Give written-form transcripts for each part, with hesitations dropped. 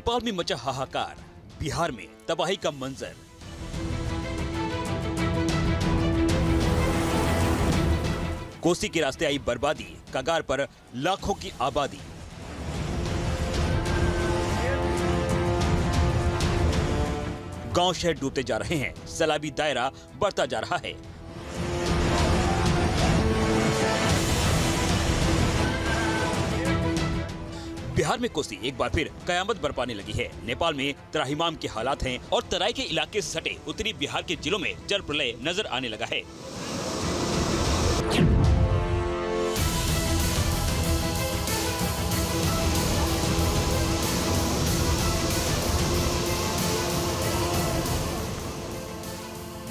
नेपाल में मचा हाहाकार, बिहार में तबाही का मंजर। कोसी के रास्ते आई बर्बादी, कगार पर लाखों की आबादी। गांव शहर डूबते जा रहे हैं, सैलाबी दायरा बढ़ता जा रहा है। बिहार में कोसी एक बार फिर कयामत बरपाने लगी है। नेपाल में त्राहिमाम के हालात हैं और तराई के इलाके से सटे उत्तरी बिहार के जिलों में जल प्रलय नजर आने लगा है।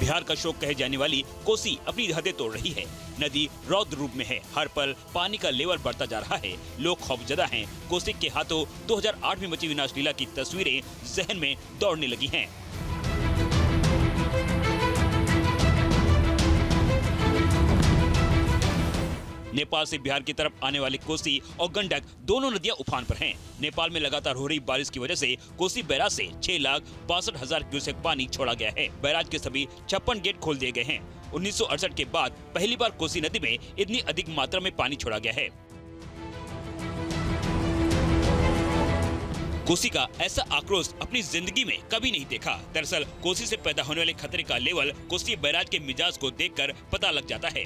बिहार का शोक कहे जाने वाली कोसी अपनी हदें तोड़ रही है। नदी रौद्र रूप में है, हर पल पानी का लेवल बढ़ता जा रहा है। लोग खौफजदा हैं। कोसी के हाथों 2008 में मची विनाश लीला की तस्वीरें जहन में दौड़ने लगी हैं। नेपाल से बिहार की तरफ आने वाली कोसी और गंडक दोनों नदियां उफान पर हैं। नेपाल में लगातार हो रही बारिश की वजह से कोसी बैराज से 6,62,000 क्यूसेक पानी छोड़ा गया है। बैराज के सभी 56 गेट खोल दिए गए हैं। 1968 के बाद पहली बार कोसी नदी में इतनी अधिक मात्रा में पानी छोड़ा गया है। कोसी का ऐसा आक्रोश अपनी जिंदगी में कभी नहीं देखा। दरअसल कोसी से पैदा होने वाले खतरे का लेवल कोसी बैराज के मिजाज को देखकर पता लग जाता है।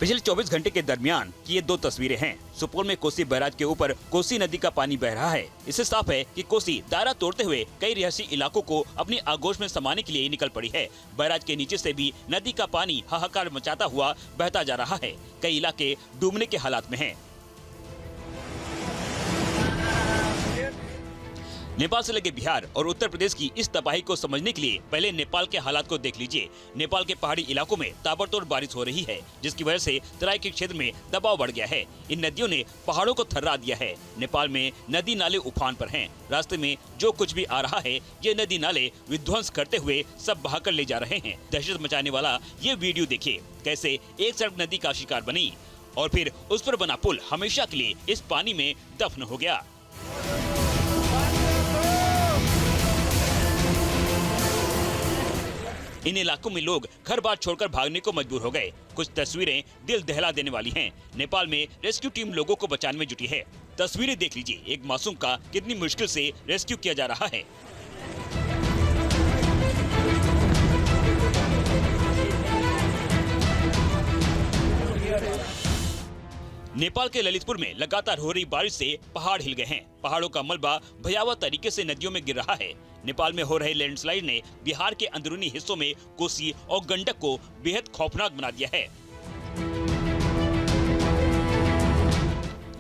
पिछले 24 घंटे के दरमियान की ये दो तस्वीरें हैं। सुपौल में कोसी बैराज के ऊपर कोसी नदी का पानी बह रहा है। इससे साफ है कि कोसी दायरा तोड़ते हुए कई रिहायशी इलाकों को अपनी आगोश में समाने के लिए निकल पड़ी है। बैराज के नीचे से भी नदी का पानी हाहाकार मचाता हुआ बहता जा रहा है। कई इलाके डूबने के हालात में हैं। नेपाल से लगे बिहार और उत्तर प्रदेश की इस तबाही को समझने के लिए पहले नेपाल के हालात को देख लीजिए। नेपाल के पहाड़ी इलाकों में ताबड़तोड़ बारिश हो रही है, जिसकी वजह से तराई के क्षेत्र में दबाव बढ़ गया है। इन नदियों ने पहाड़ों को थर्रा दिया है। नेपाल में नदी नाले उफान पर हैं। रास्ते में जो कुछ भी आ रहा है, ये नदी नाले विध्वंस करते हुए सब बहाकर ले जा रहे हैं। दहशत मचाने वाला ये वीडियो देखिए, कैसे एक सड़क नदी का शिकार बनी और फिर उस पर बना पुल हमेशा के लिए इस पानी में दफन हो गया। इन इलाकों में लोग घर बार छोड़कर भागने को मजबूर हो गए। कुछ तस्वीरें दिल दहला देने वाली हैं। नेपाल में रेस्क्यू टीम लोगों को बचाने में जुटी है। तस्वीरें देख लीजिए, एक मासूम का कितनी मुश्किल से रेस्क्यू किया जा रहा है। नेपाल के ललितपुर में लगातार हो रही बारिश से पहाड़ हिल गए हैं। पहाड़ों का मलबा भयावह तरीके से नदियों में गिर रहा है। नेपाल में हो रहे लैंडस्लाइड ने बिहार के अंदरूनी हिस्सों में कोसी और गंडक को बेहद खौफनाक बना दिया है।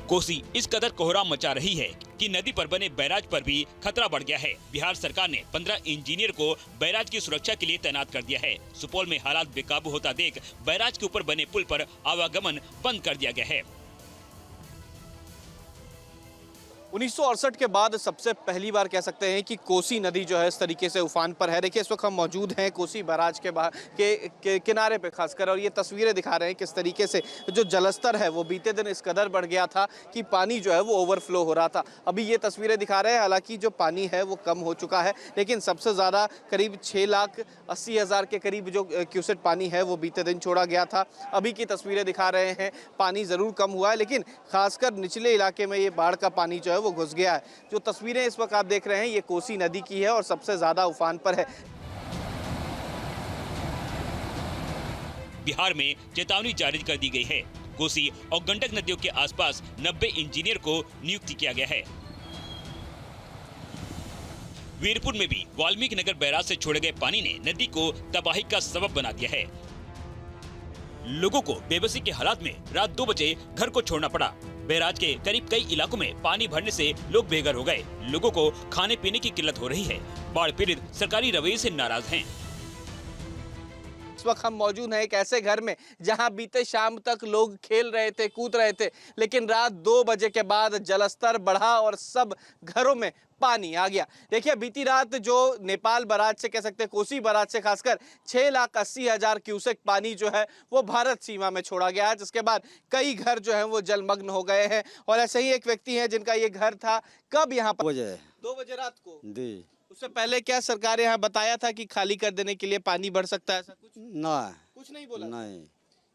कोसी इस कदर कोहराम मचा रही है कि नदी पर बने बैराज पर भी खतरा बढ़ गया है। बिहार सरकार ने 15 इंजीनियर को बैराज की सुरक्षा के लिए तैनात कर दिया है। सुपौल में हालात बेकाबू होता देख बैराज के ऊपर बने पुल पर आवागमन बंद कर दिया गया है। 1968 के बाद सबसे पहली बार कह सकते हैं कि कोसी नदी जो है इस तरीके से उफान पर है। देखिए, इस वक्त हम मौजूद हैं कोसी बैराज के किनारे पे खासकर, और ये तस्वीरें दिखा रहे हैं किस तरीके से जो जलस्तर है वो बीते दिन इस कदर बढ़ गया था कि पानी जो है वो ओवरफ्लो हो रहा था। अभी ये तस्वीरें दिखा रहे हैं, हालांकि जो पानी है वो कम हो चुका है, लेकिन सबसे ज़्यादा करीब 6,80,000 के करीब जो क्यूसेक पानी है वो बीते दिन छोड़ा गया था। अभी की तस्वीरें दिखा रहे हैं, पानी ज़रूर कम हुआ है, लेकिन खासकर निचले इलाके में ये बाढ़ का पानी जो है वो घुस गया है। जो तस्वीरें इस वक्त आप देख रहे हैं ये कोसी नदी की है और सबसे ज्यादा उफान पर है। बिहार में चेतावनी जारी कर दी गई है। कोसी और गंडक नदियों के आसपास 90 इंजीनियर को नियुक्त किया गया है। वीरपुर में भी वाल्मीकि नगर बैराज से छोड़े गए पानी ने नदी को तबाही का सबब बना दिया है। लोगों को बेबसी के हालात में रात 2 बजे घर को छोड़ना पड़ा। बैराज के करीब कई इलाकों में पानी भरने से लोग बेघर हो गए। लोगों को खाने पीने की किल्लत हो रही है। बाढ़ पीड़ित सरकारी रवैये से नाराज हैं। इस वक्त हम मौजूद हैं एक ऐसे घर में जहां बीते शाम तक लोग खेल रहे थे, कूद रहे थे, लेकिन रात 2 बजे के बाद जलस्तर बढ़ा और सब घरों में पानी आ गया। देखिए, बीती रात जो नेपाल बराज से कह सकते हैं, कोसी बराज से खासकर 6,80,000 क्यूसेक पानी जो है वो भारत सीमा में छोड़ा गया है, जिसके बाद कई घर जो है वो जलमग्न हो गए हैं। और ऐसे ही एक व्यक्ति है जिनका ये घर था, कब यहाँ पर 2 बजे रात को दी। उससे पहले क्या सरकार यहाँ बताया था कि खाली कर देने के लिए पानी बढ़ सकता है, ऐसा कुछ नहीं बोला? नहीं।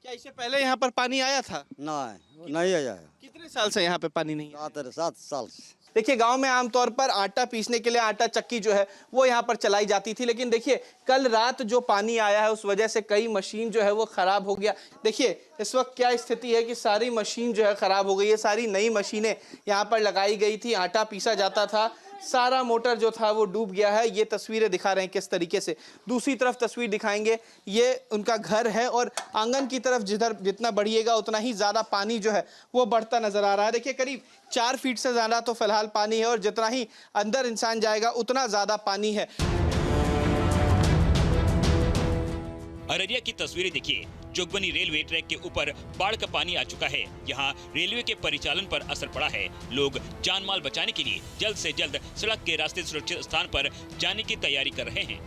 क्या इससे पहले यहाँ पर पानी आया था? नहीं आया। कितने साल से यहाँ पे पानी नहीं? 7 साल से। देखिए, गांव में आमतौर पर आटा पीसने के लिए आटा चक्की जो है वो यहाँ पर चलाई जाती थी, लेकिन देखिए कल रात जो पानी आया है उस वजह से कई मशीन जो है वो खराब हो गया। देखिए इस वक्त क्या स्थिति है कि सारी मशीन जो है खराब हो गई है। सारी नई मशीनें यहाँ पर लगाई गई थी, आटा पीसा जाता था, सारा मोटर जो था वो डूब गया है। ये तस्वीरें दिखा रहे हैं किस तरीके से। दूसरी तरफ तस्वीर दिखाएंगे, ये उनका घर है और आंगन की तरफ जितना बढ़िएगा उतना ही ज़्यादा पानी जो है वो बढ़ता नजर आ रहा है। देखिए, करीब 4 फीट से ज़्यादा तो फिलहाल पानी है और जितना ही अंदर इंसान जाएगा उतना ज़्यादा पानी है। अररिया की तस्वीरें देखिए। जोगबनी रेलवे ट्रैक के ऊपर बाढ़ का पानी आ चुका है। यहाँ रेलवे के परिचालन पर असर पड़ा है। लोग जान माल बचाने के लिए जल्द से जल्द सड़क के रास्ते सुरक्षित स्थान पर जाने की तैयारी कर रहे हैं।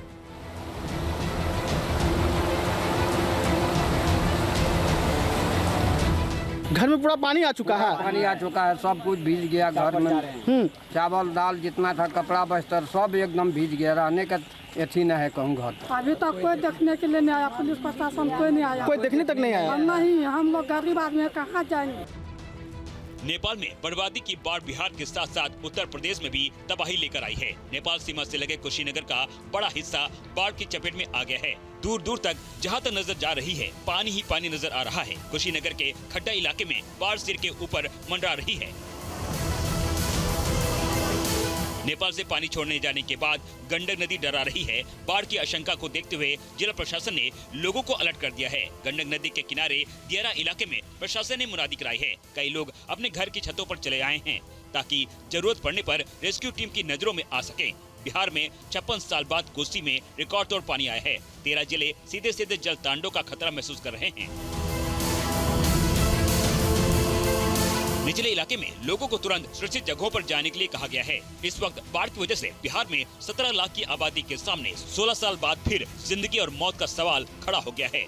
घर में पूरा पानी आ चुका है। पानी आ चुका है, सब कुछ भीज गया। घर में चावल दाल जितना था, कपड़ा बस्तर सब एकदम भीज गया। रहने का एथी न है कहूँ घर। अभी तक कोई देखने के लिए नहीं आया, पुलिस प्रशासन कोई नहीं आया। कोई देखने तक नहीं आया? नहीं, हम लोग गरीब आदमी कहाँ जाएंगे। नेपाल में बर्बादी की बाढ़ बिहार के साथ साथ उत्तर प्रदेश में भी तबाही लेकर आई है। नेपाल सीमा से लगे कुशीनगर का बड़ा हिस्सा बाढ़ की चपेट में आ गया है। दूर दूर तक जहां तक नजर जा रही है पानी ही पानी नजर आ रहा है। कुशीनगर के खड्डा इलाके में बाढ़ सिर के ऊपर मंडरा रही है। नेपाल से पानी छोड़ने जाने के बाद गंडक नदी डरा रही है। बाढ़ की आशंका को देखते हुए जिला प्रशासन ने लोगों को अलर्ट कर दिया है। गंडक नदी के किनारे दियारा इलाके में प्रशासन ने मुनादी कराई है। कई लोग अपने घर की छतों पर चले आए हैं ताकि जरूरत पड़ने पर रेस्क्यू टीम की नजरों में आ सके। बिहार में 56 साल बाद कोसी में रिकॉर्ड तोड़ पानी आया है। 13 जिले सीधे सीधे जल तांडव का खतरा महसूस कर रहे हैं। निचले इलाके में लोगों को तुरंत सुरक्षित जगहों पर जाने के लिए कहा गया है। इस वक्त बाढ़ की वजह से बिहार में 17 लाख की आबादी के सामने 16 साल बाद फिर जिंदगी और मौत का सवाल खड़ा हो गया है।